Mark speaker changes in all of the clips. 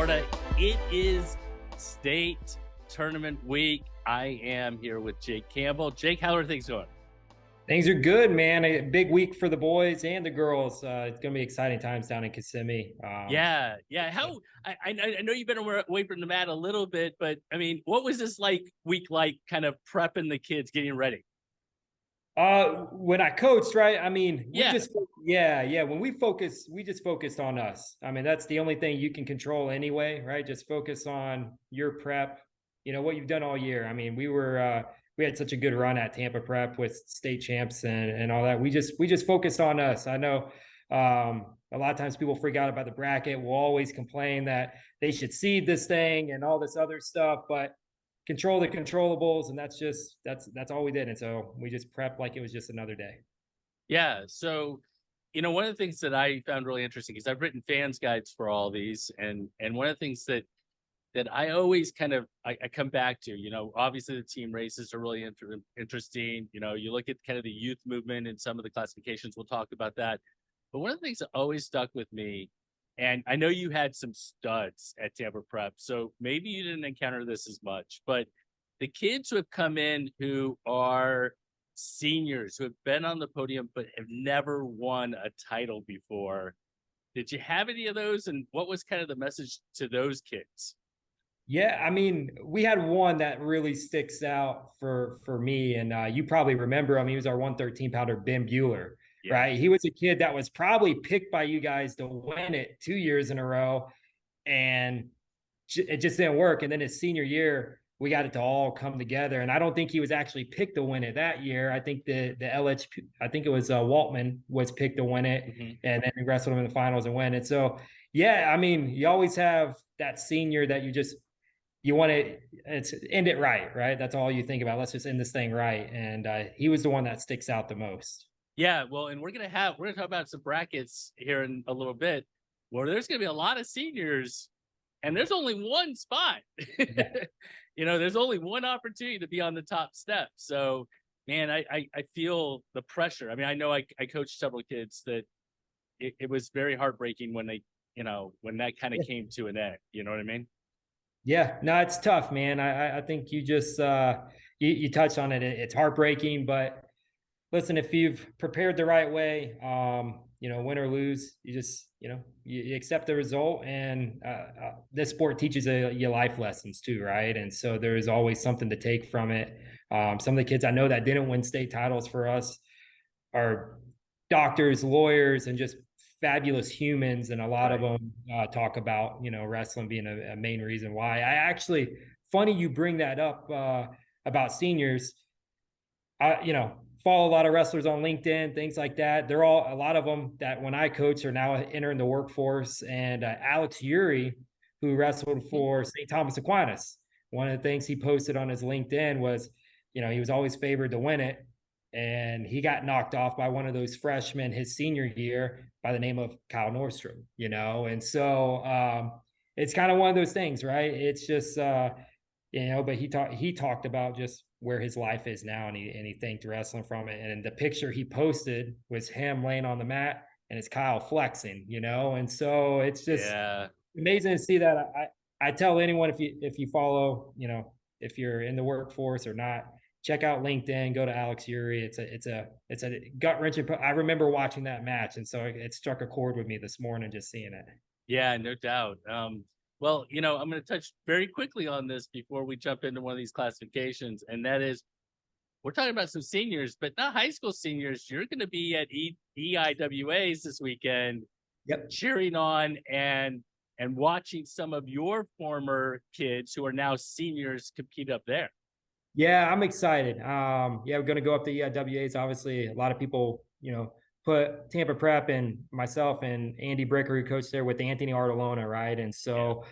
Speaker 1: Florida. It is state tournament week. I am here with Jake Campbell. Jake, how are things going?
Speaker 2: Things are good, man. A big week for the boys and the girls. It's going to be exciting times down in Kissimmee.
Speaker 1: Yeah. I know you've been away from the mat a little bit, but I mean, what was this week like, kind of prepping the kids, getting ready?
Speaker 2: When I coached, right? I mean,
Speaker 1: Yeah,
Speaker 2: yeah. When we just focused on us. I mean, that's the only thing you can control anyway, right? Just focus on your prep. What you've done all year. I mean, we had such a good run at Tampa Prep with state champs and all that. We just focused on us. I know a lot of times people freak out about the bracket. We'll always complain that they should seed this thing and all this other stuff, but control the controllables, and that's all we did. And so we just prepped like it was just another day.
Speaker 1: yeah. So, one of the things that I found really interesting is I've written fans guides for all these, and one of the things that I always I come back to, obviously the team races are really interesting. You look at kind of the youth movement and some of the classifications, we'll talk about that. But one of the things that always stuck with me, and I know you had some studs at Tampa Prep, so maybe you didn't encounter this as much, but the kids who have come in who are seniors, who have been on the podium, but have never won a title before. Did you have any of those? And what was kind of the message to those kids?
Speaker 2: Yeah, I mean, we had one that really sticks out for me, and you probably remember him. He was our 113 pounder, Ben Bueller,
Speaker 1: Yeah.
Speaker 2: right? He was a kid that was probably picked by you guys to win it 2 years in a row, and it just didn't work. And then his senior year, we got it to all come together. And I don't think he was actually picked to win it that year. I think the LHP, I think it was Waltman was picked to win it, and then he wrestled him in the finals and win it. So yeah, I mean, you always have that senior that you want to end it right? That's all you think about. Let's just end this thing right. And he was the one that sticks out the most.
Speaker 1: Yeah, well, and we're gonna talk about some brackets here in a little bit, where there's gonna be a lot of seniors, and there's only one spot.
Speaker 2: Yeah.
Speaker 1: There's only one opportunity to be on the top step. So, man, I feel the pressure. I mean, I know I coached several kids that it was very heartbreaking when when that kind of came to an end. You know what I mean?
Speaker 2: Yeah, no, it's tough, man. I think you just you touched on it. It's heartbreaking, but listen, if you've prepared the right way, win or lose, you just you accept the result. And this sport teaches you life lessons too, right? And so there's always something to take from it. Some of the kids I know that didn't win state titles for us are doctors, lawyers, and just fabulous humans. And a lot of
Speaker 1: Right.
Speaker 2: them talk about wrestling being a main reason why. I actually, funny you bring that up about seniors. I follow a lot of wrestlers on LinkedIn, things like that. They're all, a lot of them that when I coach are now entering the workforce. And Alex Uri, who wrestled for St. Thomas Aquinas, one of the things he posted on his LinkedIn was, he was always favored to win it, and he got knocked off by one of those freshmen his senior year by the name of Kyle Nordstrom. And so it's kind of one of those things, right? It's just but he talked about just where his life is now, and he thanked wrestling from it. And the picture he posted was him laying on the mat, and it's Kyle flexing, and so it's just
Speaker 1: Yeah.
Speaker 2: amazing to see that. I tell anyone, if you follow, if you're in the workforce or not, check out LinkedIn, go to Alex Uri. It's a gut wrenching. I remember watching that match, and so it struck a chord with me this morning just seeing it.
Speaker 1: Yeah, no doubt. Well, I'm going to touch very quickly on this before we jump into one of these classifications, and that is we're talking about some seniors, but not high school seniors. You're going to be at EIWAs this weekend,
Speaker 2: Yep.
Speaker 1: cheering on and watching some of your former kids who are now seniors compete up there.
Speaker 2: Yeah, I'm excited. Yeah, we're going to go up to EIWAs. Obviously, a lot of people, put Tampa Prep and myself and Andy Bricker, who coached there with Anthony Artolona, right? And so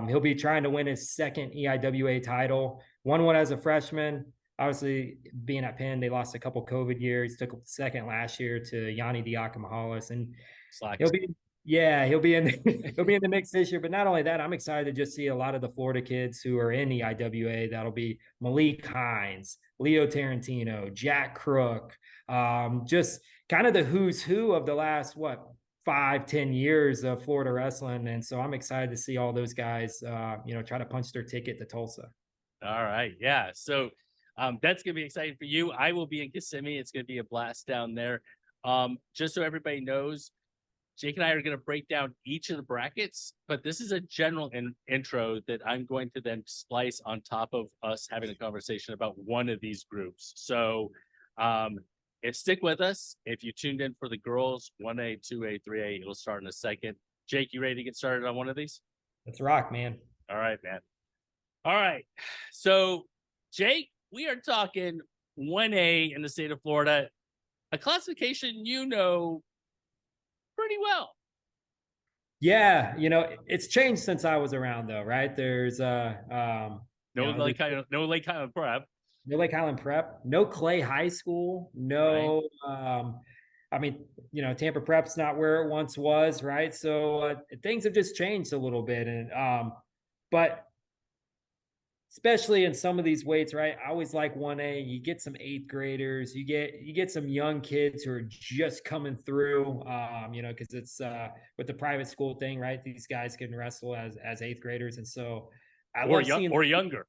Speaker 2: he'll be trying to win his second EIWA title. Won one as a freshman. Obviously, being at Penn, they lost a couple COVID years. Took second last year to Yanni Diakomahalis, and
Speaker 1: Slack.
Speaker 2: he'll be he'll be in he'll be in the mix this year. But not only that, I'm excited to just see a lot of the Florida kids who are in the IWA. That'll be Malik Hines, Leo Tarantino, Jack Crook, just kind of the who's who of the last 5-10 years of Florida wrestling. And so I'm excited to see all those guys, try to punch their ticket to Tulsa.
Speaker 1: All right. Yeah. So that's going to be exciting for you. I will be in Kissimmee. It's going to be a blast down there. Just so everybody knows, Jake and I are going to break down each of the brackets, but this is a general intro that I'm going to then splice on top of us having a conversation about one of these groups. So stick with us. If you tuned in for the girls, 1A, 2A, 3A, it'll start in a second. Jake, you ready to get started on one of these?
Speaker 2: Let's rock, man.
Speaker 1: All right, man. All right. So, Jake, we are talking 1A in the state of Florida, a classification pretty well.
Speaker 2: Yeah, it's changed since I was around though, right? There's
Speaker 1: no Lake Highland Prep.
Speaker 2: No Lake Highland Prep, no Clay High School, no Tampa Prep's not where it once was, right? So things have just changed a little bit. And but especially in some of these weights, right? I always like 1A. You get some 8th graders, you get some young kids who are just coming through, because it's with the private school thing, right? These guys can wrestle as 8th graders. And so
Speaker 1: or younger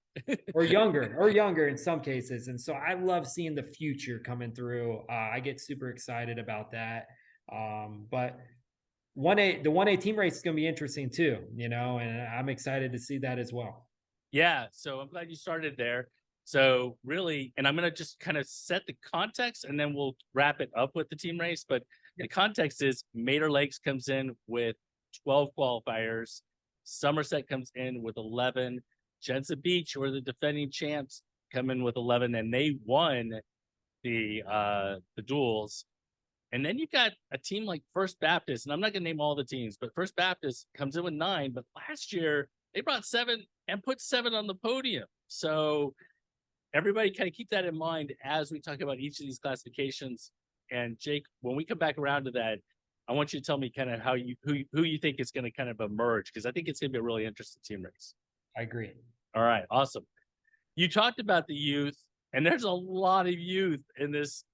Speaker 2: or younger in some cases. And so I love seeing the future coming through. I get super excited about that. But the 1A team race is going to be interesting too, and I'm excited to see that as well.
Speaker 1: Yeah, so I'm glad you started there. So really, and I'm going to just kind of set the context and then we'll wrap it up with the team race. But the context is Mater Lakes comes in with 12 qualifiers. Somerset comes in with 11. Jensen Beach, who are the defending champs, come in with 11, and they won the duels. And then you've got a team like First Baptist, and I'm not going to name all the teams, but First Baptist comes in with 9. But last year they brought 7 and put 7 on the podium. So everybody kind of keep that in mind as we talk about each of these classifications. And Jake, when we come back around to that, I want you to tell me kind of who you think is going to kind of emerge, because I think it's going to be a really interesting team race.
Speaker 2: I agree.
Speaker 1: All right, awesome. You talked about the youth, and there's a lot of youth in this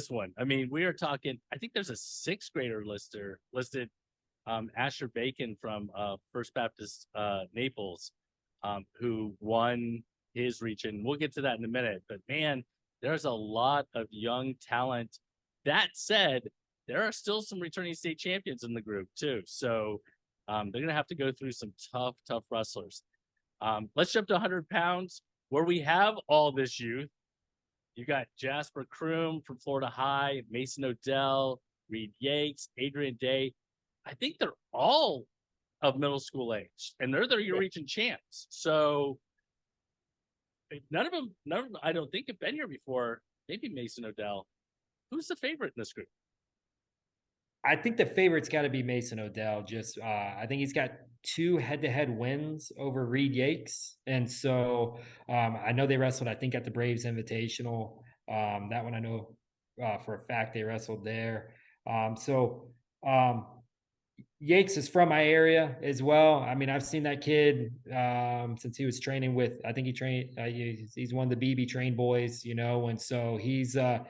Speaker 1: one. I mean, we are talking, I think there's a 6th grader listed, Asher Bacon from First Baptist Naples, who won his region. We'll get to that in a minute, but man, there's a lot of young talent. That said, there are still some returning state champions in the group too. So they're going to have to go through some tough wrestlers. Let's jump to 100 pounds, where we have all this youth. You got Jasper Kroom from Florida High, Mason Odell, Reed Yates, Adrian Day. I think they're all of middle school age, and they're your region champs. So none of them, I don't think, have been here before. Maybe Mason Odell. Who's the favorite in this group?
Speaker 2: I think the favorite's got to be Mason Odell. Just I think he's got 2 head-to-head wins over Reed Yates, and so I know they wrestled, I think, at the Braves Invitational. That one I know for a fact they wrestled there. Yates is from my area as well. I mean, I've seen that kid since he was training with, I think he trained, he's one of the BB train boys, and so he's a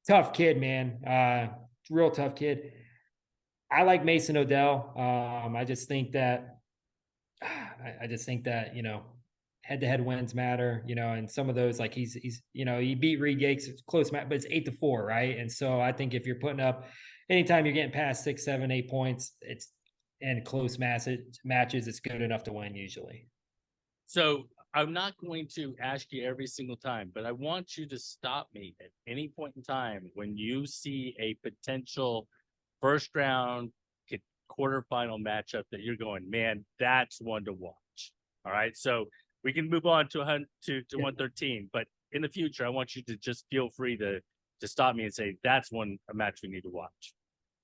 Speaker 2: tough kid, man. Real tough kid. I like Mason Odell. I just think that, head-to-head wins matter, and some of those, like he beat Reed Yates, close match, but it's 8-4, right? And so I think if you're putting up, anytime you're getting past 6, 7, 8 points, and close matches, it's good enough to win usually.
Speaker 1: So I'm not going to ask you every single time, but I want you to stop me at any point in time when you see a potential first round quarterfinal matchup that you're going, man, that's one to watch. All right. So we can move on to 113, but in the future, I want you to just feel free to stop me and say, that's a match we need to watch.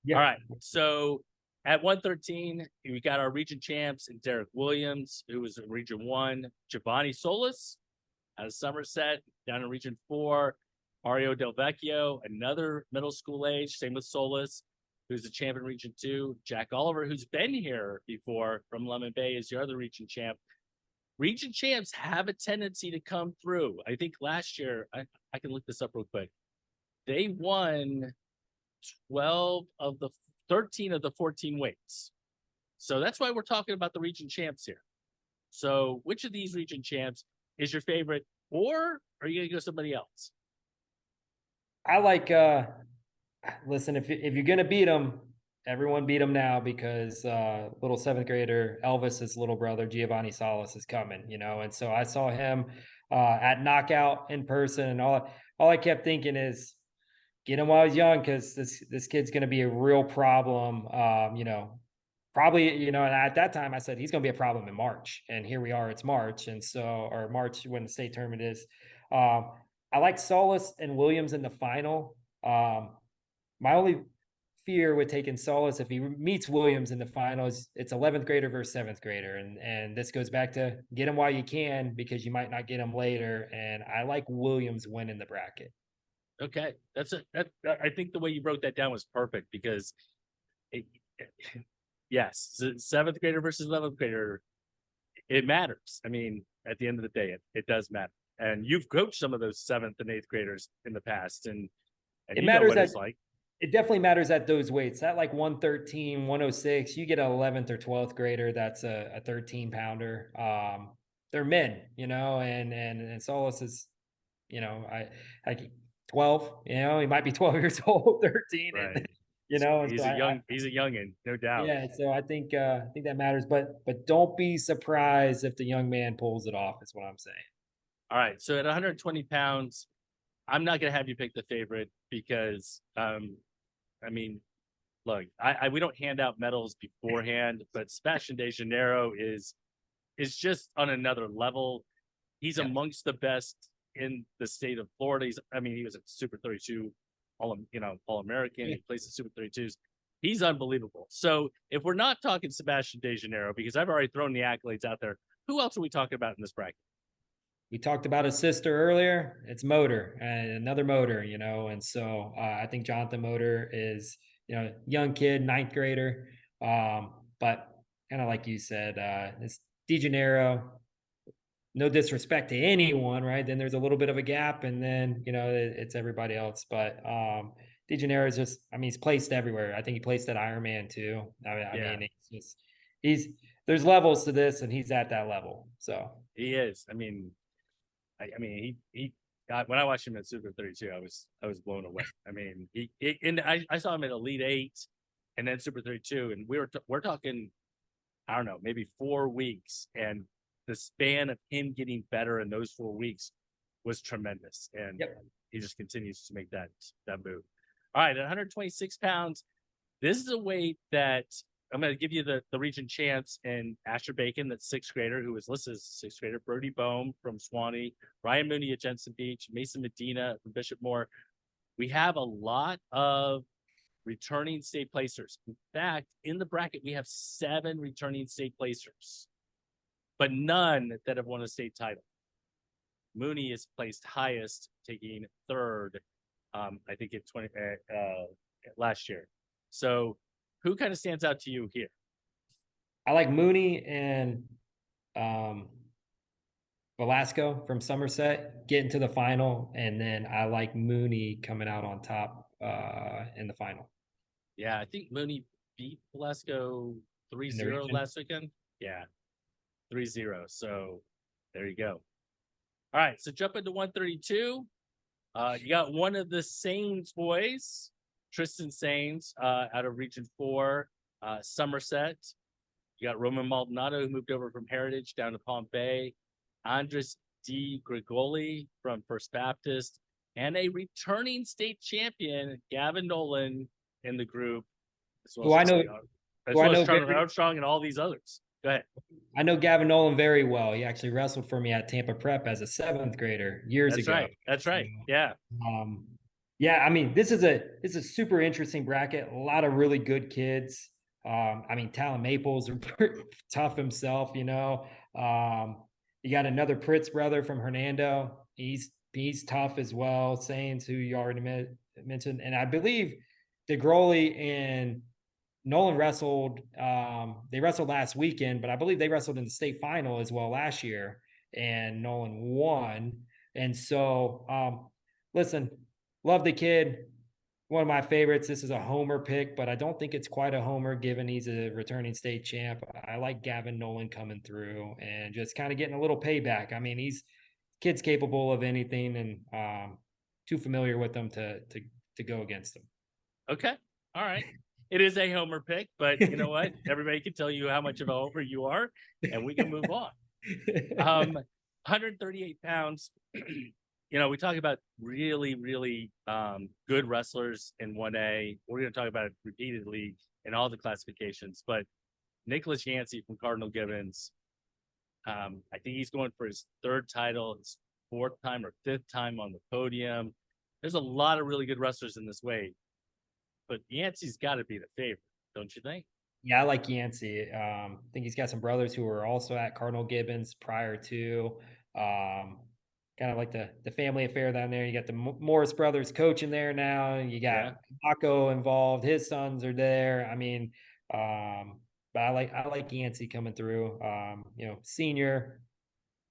Speaker 1: Yeah. All right. So at 113, we got our region champs and Derek Williams, who was in region 1, Giovanni Solis out of Somerset, down in region 4, Mario Del Vecchio, another middle school age, same with Solis, who's the champ in region 2. Jack Oliver, who's been here before from Lemon Bay, is your other region champ. Region champs have a tendency to come through. I think last year, I can look this up real quick. They won 12 of the 13 of the 14 weights. So that's why we're talking about the region champs here. So which of these region champs is your favorite, or are you going to go somebody else?
Speaker 2: I like listen, if you're gonna beat him, everyone beat him now because little seventh grader Elvis's little brother Giovanni Salas is coming, and so I saw him at knockout in person, and all I kept thinking is get him while he's young because this kid's gonna be a real problem. Probably, and at that time I said he's gonna be a problem in March, and here we are, it's March, and so or March when the state tournament is. Um, I like Solis and Williams in the final. My only fear with taking Solis if he meets Williams in the finals, it's 11th grader versus seventh grader, and this goes back to get him while you can because you might not get him later. And I like Williams winning the bracket.
Speaker 1: Okay, I think the way you broke that down was perfect because, it, yes, seventh grader versus 11th grader, it matters. I mean, at the end of the day, it does matter. And you've coached some of those seventh and eighth graders in the past, and
Speaker 2: It
Speaker 1: you know
Speaker 2: matters
Speaker 1: what
Speaker 2: that
Speaker 1: it's like.
Speaker 2: it definitely matters at those weights. That like 113, 106, you get an 11th or 12th grader that's a 13 pounder. They're men, and Solis is, I like 12, he might be 12 years old, 13,
Speaker 1: Right.
Speaker 2: and and
Speaker 1: He's
Speaker 2: so
Speaker 1: a youngin, no doubt.
Speaker 2: yeah, so I think that matters, but don't be surprised if the young man pulls it off, is what I'm saying.
Speaker 1: All right. So at 120 pounds, I'm not going to have you pick the favorite because, I mean, look, we don't hand out medals beforehand, but Sebastian De Janeiro is just on another level. He's
Speaker 2: Yeah.
Speaker 1: amongst the best in the state of Florida. He was a Super 32 All American.
Speaker 2: Yeah.
Speaker 1: He plays the Super 32s. He's unbelievable. So if we're not talking Sebastian De Janeiro, because I've already thrown the accolades out there, who else are we talking about in this bracket?
Speaker 2: We talked about his sister earlier. It's Motor, and another Motor, and so I think Jonathan Motor is, young kid, ninth grader, but kind of like you said, it's De Janeiro. No disrespect to anyone, right? Then there's a little bit of a gap, and then it's everybody else. But De Janeiro is just, he's placed everywhere. I think he placed at Ironman too. I
Speaker 1: Yeah,
Speaker 2: mean, he's there's levels to this, and he's at that level. So
Speaker 1: he is. He when I watched him at Super 32, I was blown away. I mean, and I saw him at Elite 8 and then Super 32, and we're talking, I don't know, maybe 4 weeks, and the span of him getting better in those 4 weeks was tremendous, and
Speaker 2: Yep.
Speaker 1: he just continues to make that move. All right, at 126 pounds, this is a weight that I'm going to give you the region champs and Asher Bacon, that's sixth grader, who was listed as sixth grader, Brody Bohm from Swanee, Ryan Mooney at Jensen Beach, Mason Medina from Bishop Moore. We have a lot of returning state placers. In fact, in the bracket, we have 7 returning state placers, but none that have won a state title. Mooney is placed highest, taking third, I think, at 20 last year. So who kind of stands out to you here?
Speaker 2: I like Mooney and Velasco from Somerset getting to the final, and then I like Mooney coming out on top in the final.
Speaker 1: Yeah, I think Mooney beat Velasco 3-0 last weekend. Yeah, 3-0. So there you go. All right, so jump into 132. You got one of the Sains boys, Tristan Sains, out of Region 4, Somerset. You got Roman Maldonado, who moved over from Heritage down to Palm Bay, Andres D. Grigoli from First Baptist, and a returning state champion, Gavin Nolan, in the group, as well as Charlie Armstrong and all these others. Go ahead.
Speaker 2: I know Gavin Nolan very well. He actually wrestled for me at Tampa Prep as a 7th grader years ago.
Speaker 1: Right. That's right. Yeah.
Speaker 2: Yeah. This is a super interesting bracket. A lot of really good kids. Talon Maples are tough himself. You got another Pritz brother from Hernando. He's tough as well. Sains, who you already mentioned, and I believe DeGroli and Nolan wrestled. They wrestled last weekend, but I believe they wrestled in the state final as well last year, and Nolan won. And so, listen, love the kid. one of my favorites. This is a homer pick, but I don't think it's quite a homer given he's a returning state champ. I like Gavin Nolan coming through and just kind of getting a little payback. I mean, he's kid's capable of anything, and too familiar with them to go against him.
Speaker 1: Okay. All right. It is a homer pick, but you know what? Everybody can tell you how much of a homer you are, and we can move on. 138 pounds. We talk about really, really good wrestlers in 1A. We're going to talk about it repeatedly in all the classifications, but Nicholas Yancey from Cardinal Gibbons, I think he's going for his third title, his fourth time or fifth time on the podium. There's a lot of really good wrestlers in this weight, but Yancey's got to be the favorite, don't you think?
Speaker 2: Yeah, I like Yancey. I think he's got some brothers who were also at Cardinal Gibbons prior to. Kind of like the family affair down there. You got the Morris brothers coaching there now. You got Paco involved. His sons are there. I mean, but I like Yancey coming through. Senior,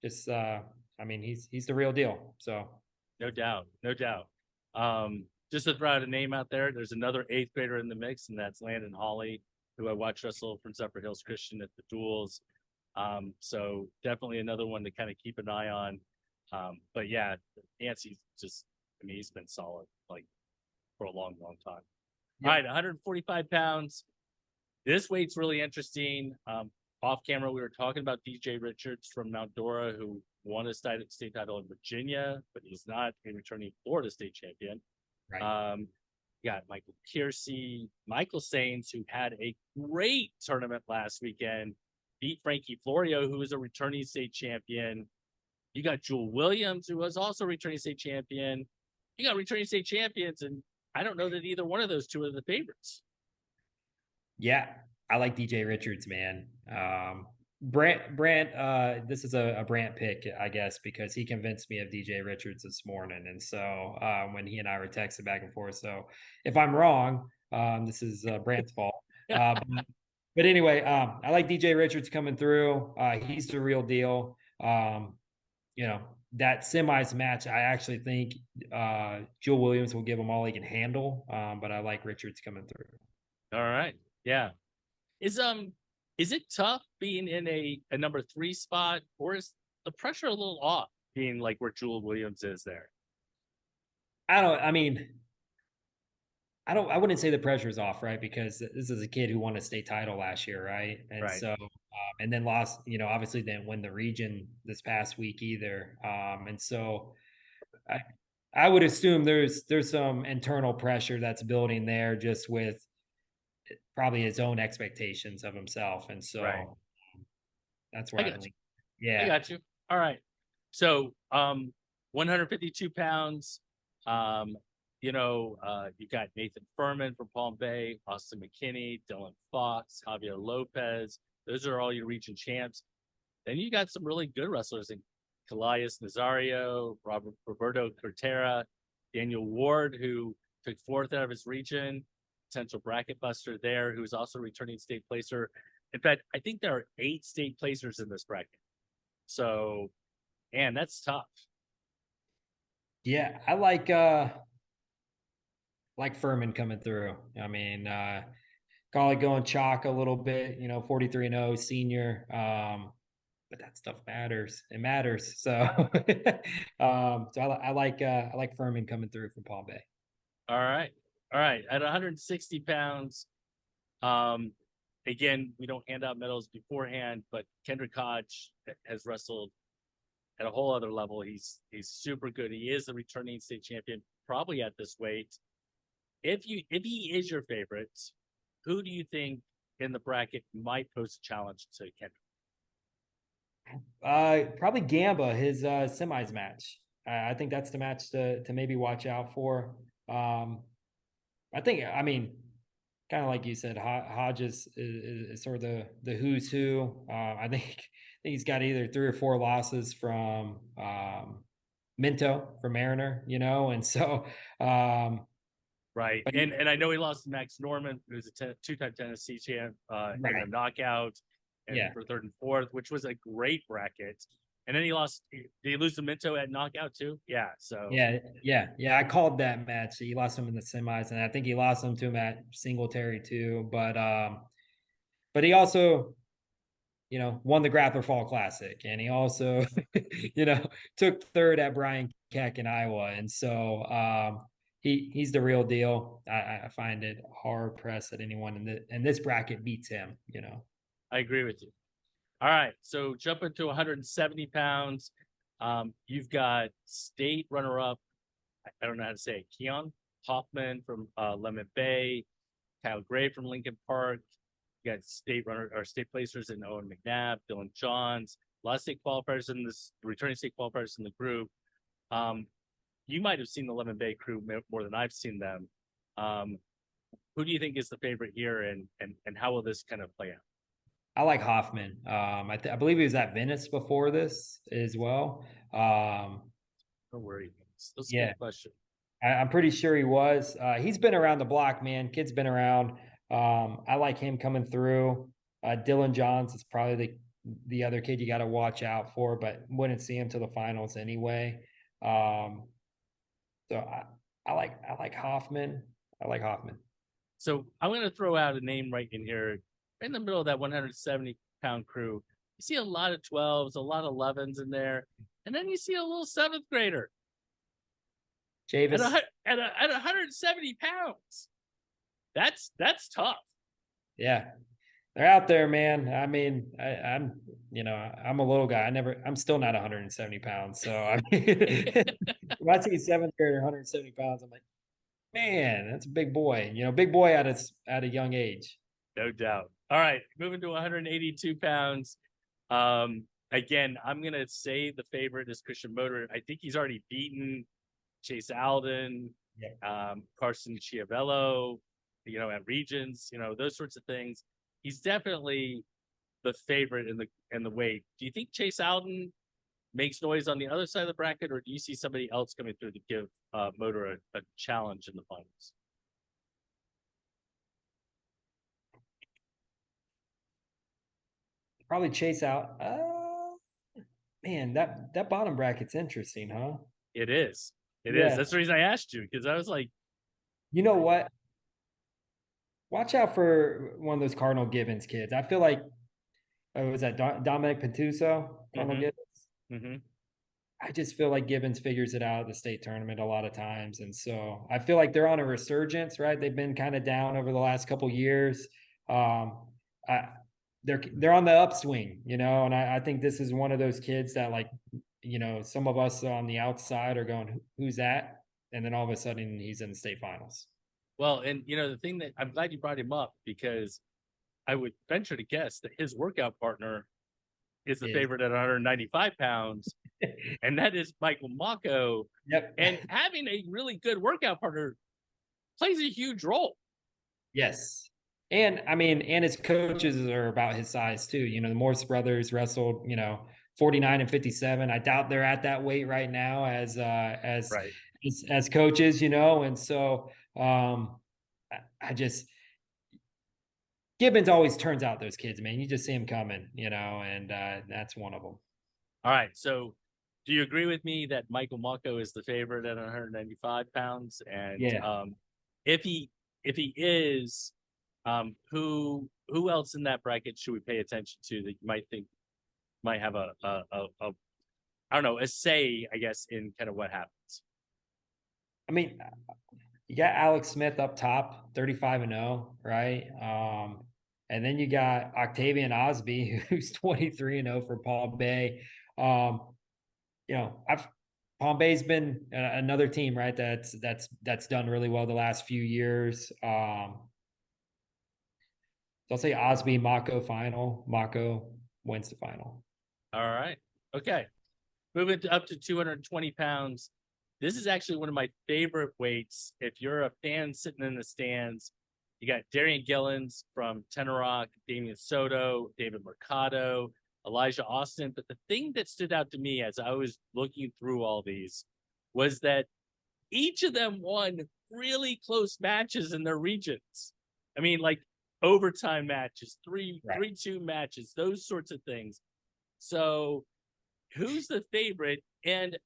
Speaker 2: just I mean, he's the real deal. So
Speaker 1: no doubt, no doubt. Just to throw out a name out there, there's another eighth grader in the mix, and that's Landon Hawley, who I watched wrestle from Zephyr Hills Christian at the duels. So definitely another one to kind of keep an eye on. But yeah, Yancey's just, I mean, he's been solid like for a long, long time. Yep. All right, 145 pounds. This weight's really interesting. Off camera, we were talking about DJ Richards from Mount Dora, who won a state title in Virginia, but he's not a returning Florida state champion. Right. You got Michael Kiersey, Michael Sains, who had a great tournament last weekend, beat Frankie Florio, who is a returning state champion. You got Jewel Williams, who was also returning state champion. You got returning state champions, and I don't know that either one of those two are the favorites.
Speaker 2: Yeah, I like DJ Richards, man. Brant, this is a Brant pick, I guess, because he convinced me of DJ Richards this morning. And so when he and I were texting back and forth. So if I'm wrong, this is Brant's fault. But anyway, I like DJ Richards coming through. He's the real deal. That semis match, I actually think Jewel Williams will give him all he can handle. But I like Richards coming through.
Speaker 1: All right. Yeah. Is it tough being in a number 3 spot, or is the pressure a little off being like where Jewel Williams is there?
Speaker 2: I wouldn't say the pressure is off, right? Because this is a kid who won a state title last year, right? And right. So, and then lost, obviously didn't win the region this past week either. And so I would assume there's some internal pressure that's building there just with probably his own expectations of himself. And so right. That's where I got you. Yeah.
Speaker 1: I got you. All right. So 152 pounds. You got Nathan Furman from Palm Bay, Austin McKinney, Dylan Fox, Javier Lopez. Those are all your region champs. Then you got some really good wrestlers in Calais Nazario, Roberto Cortera, Daniel Ward, who took 4th out of his region, potential bracket buster there, who's also returning state placer. In fact, I think there are 8 state placers in this bracket. So, man, that's tough.
Speaker 2: Yeah, I like Furman coming through. I mean, call it going chalk a little bit, 43-0 senior. But that stuff matters. It matters. So, so I like Furman coming through from Palm Bay.
Speaker 1: All right. At 160 pounds, again, we don't hand out medals beforehand, but Kendrick Hodge has wrestled at a whole other level. He's super good. He is the returning state champion, probably at this weight. If he is your favorite, who do you think in the bracket might pose a challenge to Kendrick?
Speaker 2: Probably Gamba, his semis match. I think that's the match to maybe watch out for. I mean, kind of like you said, Hodges is sort of the who's who. I think he's got either 3 or 4 losses from Minto from Mariner, and so
Speaker 1: right. And I know he lost to Max Norman, who's a 2-time Tennessee champ, right. In a knockout, and for 3rd and 4th, which was a great bracket. And then he lost. Did he lose to Minto at knockout too? Yeah. So
Speaker 2: Yeah. I called that match. He lost him in the semis, and I think he lost him to him at Singletary too. But he also, won the Grappler Fall Classic, and he also, took third at Brian Keck in Iowa, and so he's the real deal. I find it hard pressed that anyone in this bracket beats him.
Speaker 1: I agree with you. All right, so jumping to 170 pounds, you've got state runner-up. I don't know how to say it. Keon Hoffman from Lemon Bay, Kyle Gray from Lincoln Park. You got state runner or state placers in Owen McNabb, Dylan Johns, a lot of state qualifiers in this, returning state qualifiers in the group. You might have seen the Lemon Bay crew more than I've seen them. Who do you think is the favorite here, and how will this kind of play out?
Speaker 2: I like Hoffman. I believe he was at Venice before this as well.
Speaker 1: Don't worry, that's a good question.
Speaker 2: I'm pretty sure he was. He's been around the block, man. Kid's been around. I like him coming through. Dylan Johns is probably the other kid you got to watch out for, but wouldn't see him to the finals anyway. So I like Hoffman. I like Hoffman.
Speaker 1: So I'm going to throw out a name right in here, in the middle of that 170-pound crew. You see a lot of 12s, a lot of 11s in there, and then you see a little 7th grader.
Speaker 2: Javis
Speaker 1: at 170 pounds. That's tough.
Speaker 2: Yeah, they're out there, man. I mean, I'm I'm a little guy. I'm still not 170 pounds. So I mean, when I see 7th grader 170 pounds, I'm like, man, that's a big boy. Big boy at a young age.
Speaker 1: No doubt. All right, moving to 182 pounds. Again, I'm gonna say the favorite is Christian Motor. I think he's already beaten Chase Alden, Carson Chiavello, at Regions, those sorts of things. He's definitely the favorite in the weight. Do you think Chase Alden makes noise on the other side of the bracket, or do you see somebody else coming through to give Motor a challenge in the finals?
Speaker 2: Probably Chase out. Man, that bottom bracket's interesting, huh?
Speaker 1: It is. It is. That's the reason I asked you, because I was like,
Speaker 2: you know what? Watch out for one of those Cardinal Gibbons kids. I feel like, was that Dominic Pentuso? Cardinal Gibbons? I just feel like Gibbons figures it out at the state tournament a lot of times. And so I feel like they're on a resurgence, right? They've been kind of down over the last couple of years. They're on the upswing, and I think this is one of those kids that, like, some of us on the outside are going, who's that? And then all of a sudden he's in the state finals.
Speaker 1: Well, and the thing that I'm glad you brought him up, because I would venture to guess that his workout partner is the favorite at 195 pounds, and that is Michael Mako.
Speaker 2: Yep.
Speaker 1: And having a really good workout partner plays a huge role.
Speaker 2: Yes. And I mean, and his coaches are about his size too. The Morse brothers wrestled, 49 and 57. I doubt they're at that weight right now as coaches, and so I just, Gibbons always turns out those kids, man. You just see him coming, and that's one of them.
Speaker 1: All right. So do you agree with me that Michael Mako is the favorite at 195 pounds? And if he is, who else in that bracket should we pay attention to that you might think might have a I don't know, a say, I guess, in kind of what happens?
Speaker 2: I mean, you got Alex Smith up top, 35-0, right? And then you got Octavian Osby, who's 23-0 for Palm Bay. Palm Bay's been another team, right? That's done really well the last few years. So I'll say Osby, Mako final. Mako wins the final.
Speaker 1: All right. Okay. Moving up to 220 pounds. This is actually one of my favorite weights. If you're a fan sitting in the stands, you got Darian Gillens from Tenorock, Damian Soto, David Mercado, Elijah Austin. But the thing that stood out to me as I was looking through all these was that each of them won really close matches in their regions. I mean, like overtime matches, 3-2 matches, those sorts of things. So who's the favorite, and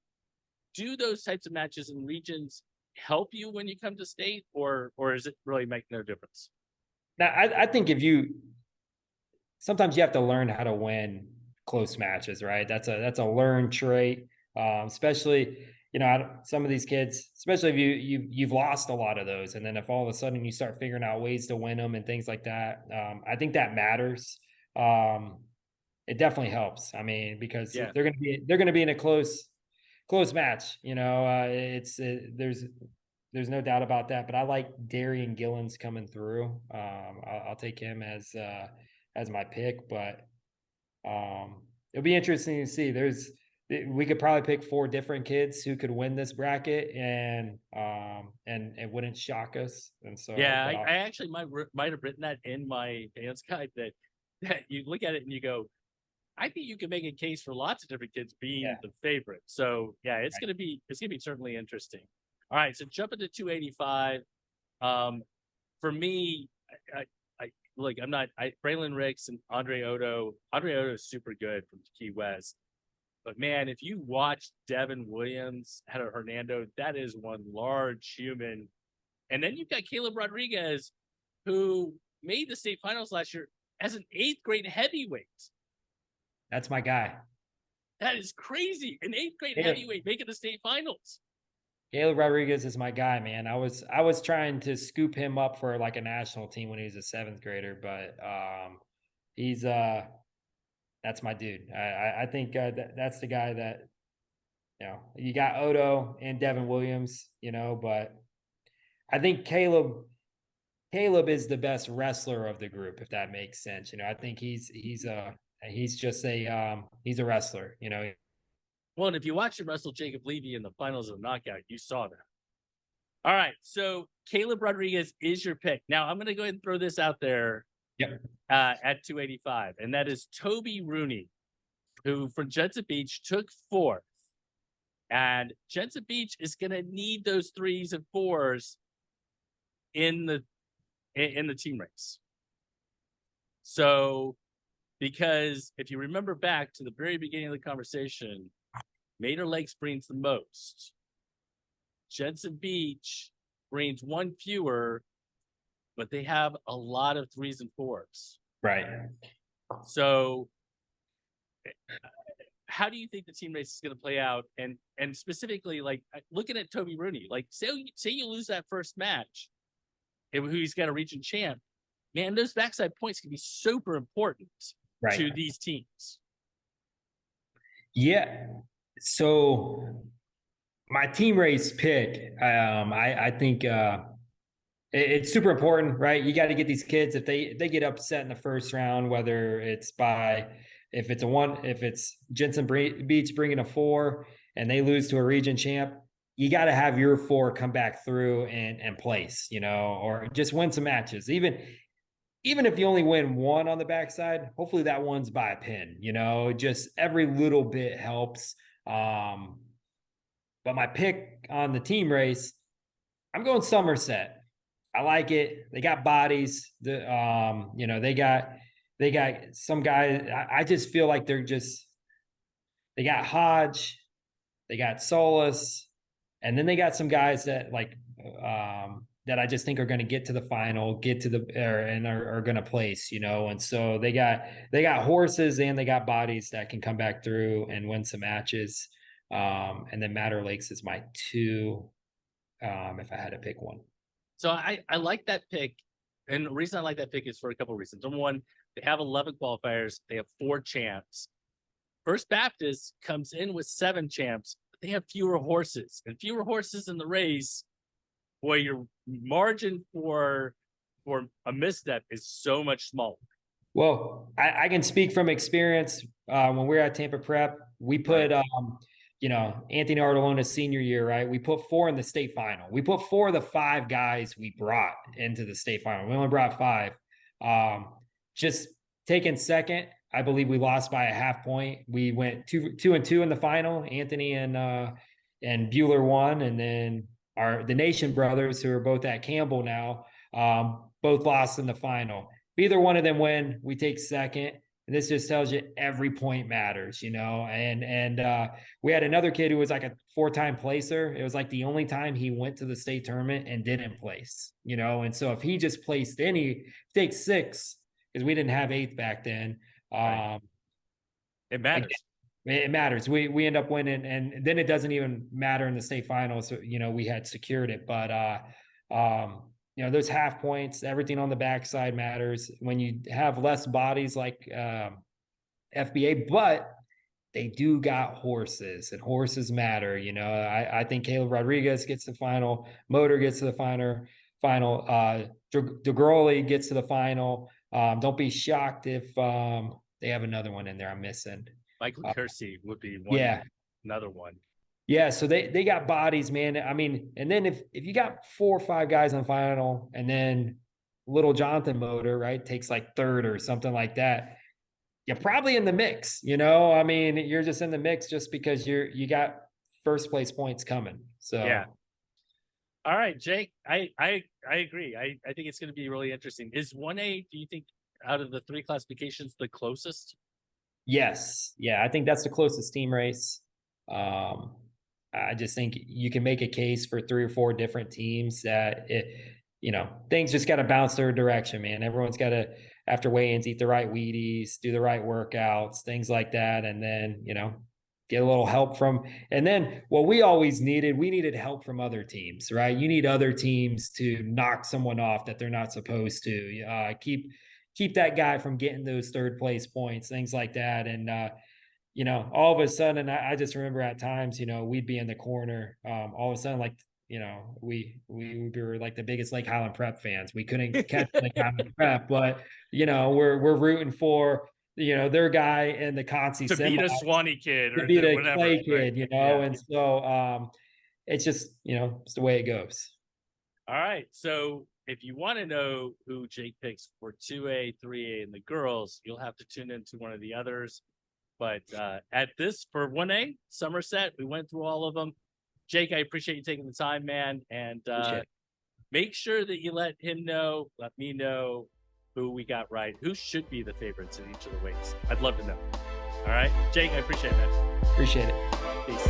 Speaker 1: do those types of matches in regions help you when you come to state, or does it really make no difference?
Speaker 2: Now, I think sometimes you have to learn how to win close matches, right? That's a learned trait, especially some of these kids, especially if you've lost a lot of those, and then if all of a sudden you start figuring out ways to win them and things like that, I think that matters. It definitely helps. I mean, because
Speaker 1: Yeah.
Speaker 2: they're gonna be in a close match. There's no doubt about that. But I like Darian Gillens coming through. I'll take him as my pick, but it'll be interesting to see. We could probably pick 4 different kids who could win this bracket, and it wouldn't shock us. And so,
Speaker 1: Yeah,
Speaker 2: but
Speaker 1: I actually might have written that in my fans guide, that you look at it and you go, I think you can make a case for lots of different kids being
Speaker 2: yeah,
Speaker 1: the favorite. So yeah,
Speaker 2: right.
Speaker 1: it's gonna be certainly interesting. All right, so jump into 285. Um, for me, look, I'm not Braylon Ricks and Andre Odo. Andre Odo is super good from Key West. But man, if you watch Devin Williams out of Hernando, that is one large human. And then you've got Caleb Rodriguez, who made the state finals last year as an 8th grade heavyweight.
Speaker 2: That's my guy.
Speaker 1: That is crazy. An 8th grade
Speaker 2: Yeah.
Speaker 1: heavyweight making the state finals.
Speaker 2: Caleb Rodriguez is my guy, man. I was trying to scoop him up for like a national team when he was a 7th grader, but he's that's my dude. I think that's the guy that you got Odo and Devin Williams, but I think Caleb is the best wrestler of the group, if that makes sense. I think he's just he's a wrestler.
Speaker 1: Well, and if you watch him wrestle Jacob Levy in the finals of the knockout, you saw that. All right. So Caleb Rodriguez is your pick. Now I'm going to go ahead and throw this out there
Speaker 2: Yep.
Speaker 1: At 285, and that is Toby Rooney, who from Jensen Beach took 4th. And Jensen Beach is going to need those 3s and 4s in the team race. So, because if you remember back to the very beginning of the conversation, Mater Lakes brings the most. Jensen Beach brings 1 fewer, but they have a lot of 3s and 4s.
Speaker 2: Right.
Speaker 1: So how do you think the team race is going to play out? And specifically, like looking at Toby Rooney, like say you lose that first match, who he's got a region champ, man, those backside points can be super important to these teams.
Speaker 2: Yeah. So my team race pick, I think it's super important, right? You got to get these kids, if they get upset in the first round, whether it's if it's Jensen Beach bringing a 4 and they lose to a region champ, you got to have your 4 come back through and place, or just win some matches. Even if you only win 1 on the backside, hopefully that one's by a pin, just every little bit helps. But my pick on the team race, I'm going Somerset. I like it. They got bodies. They got some guys. I just feel like they got Hodge, they got Solis, and then they got some guys that that I just think are going to get to the final, and are going to place, and so they got horses and they got bodies that can come back through and win some matches. And then Mater Lakes is my 2, if I had to pick one.
Speaker 1: So I like that pick. And the reason I like that pick is for a couple of reasons. Number one, they have 11 qualifiers. They have 4 champs. First Baptist comes in with 7 champs, but they have fewer horses. And fewer horses in the race, boy, your margin for a misstep is so much smaller.
Speaker 2: Well, I can speak from experience. When we were at Tampa Prep, we put Anthony Artelona's senior year, right? We put 4 in the state final. We put 4 of the 5 guys we brought into the state final. We only brought 5. Just taking second, I believe we lost by a half point. We went 2-2 in the final. Anthony and Bueller won, and then the Nation brothers, who are both at Campbell now, both lost in the final. If either one of them win, we take second. And this just tells you every point matters, you know. And we had another kid who was like a 4-time placer. It was like the only time he went to the state tournament and didn't place, you know. And so if he just placed any, take 6, because we didn't have 8th back then.
Speaker 1: Right. It matters.
Speaker 2: It matters. We end up winning, and then it doesn't even matter in the state finals. So, you know, we had secured it, but you know, those half points, everything on the backside matters when you have less bodies like FBA, but they do got horses, and horses matter. You know, I think Caleb Rodriguez gets the final, Motor gets to the final, DeGrolli gets to the final. Don't be shocked if they have another one in there I'm missing.
Speaker 1: Michael Kersey would be one.
Speaker 2: Yeah.
Speaker 1: Another one.
Speaker 2: Yeah, so they got bodies, man. I mean, and then if you got 4 or 5 guys on final, and then little Jonathan Motor, right, takes like 3rd or something like that, you're probably in the mix, you know. I mean, you're just in the mix just because you got first place points coming. So
Speaker 1: yeah. All right, Jake. I agree. I think it's going to be really interesting. Is 1A, do you think, out of the 3 classifications, the closest?
Speaker 2: Yes. Yeah, I think that's the closest team race. I just think you can make a case for 3 or 4 different teams that you know, things just got to bounce their direction, man. Everyone's got to, after weigh-ins, eat the right Wheaties, do the right workouts, things like that. And then, you know, get a little help from, and then what we always needed, we needed help from other teams, right? You need other teams to knock someone off that they're not supposed to, keep that guy from getting those 3rd place points, things like that. And, you know, all of a sudden, I just remember at times, you know, we'd be in the corner. All of a sudden, like, you know, we were like the biggest Lake Highland Prep fans. We couldn't catch Lake Highland Prep, but you know, we're rooting for, you know, their guy in the Concy
Speaker 1: to beat a Swanee kid or
Speaker 2: to beat a
Speaker 1: whatever,
Speaker 2: Clay kid,
Speaker 1: right?
Speaker 2: you know.
Speaker 1: Yeah.
Speaker 2: And so it's just, you know, it's the way it goes.
Speaker 1: All right. So if you want to know who Jake picks for 2A, 3A, and the girls, you'll have to tune into one of the others. But at this, for 1A, Somerset, we went through all of them. Jake, I appreciate you taking the time, man. And make sure that you let him know, let me know who we got right, who should be the favorites in each of the weights. I'd love to know. All right. Jake, I appreciate it, man.
Speaker 2: Appreciate it.
Speaker 1: Peace.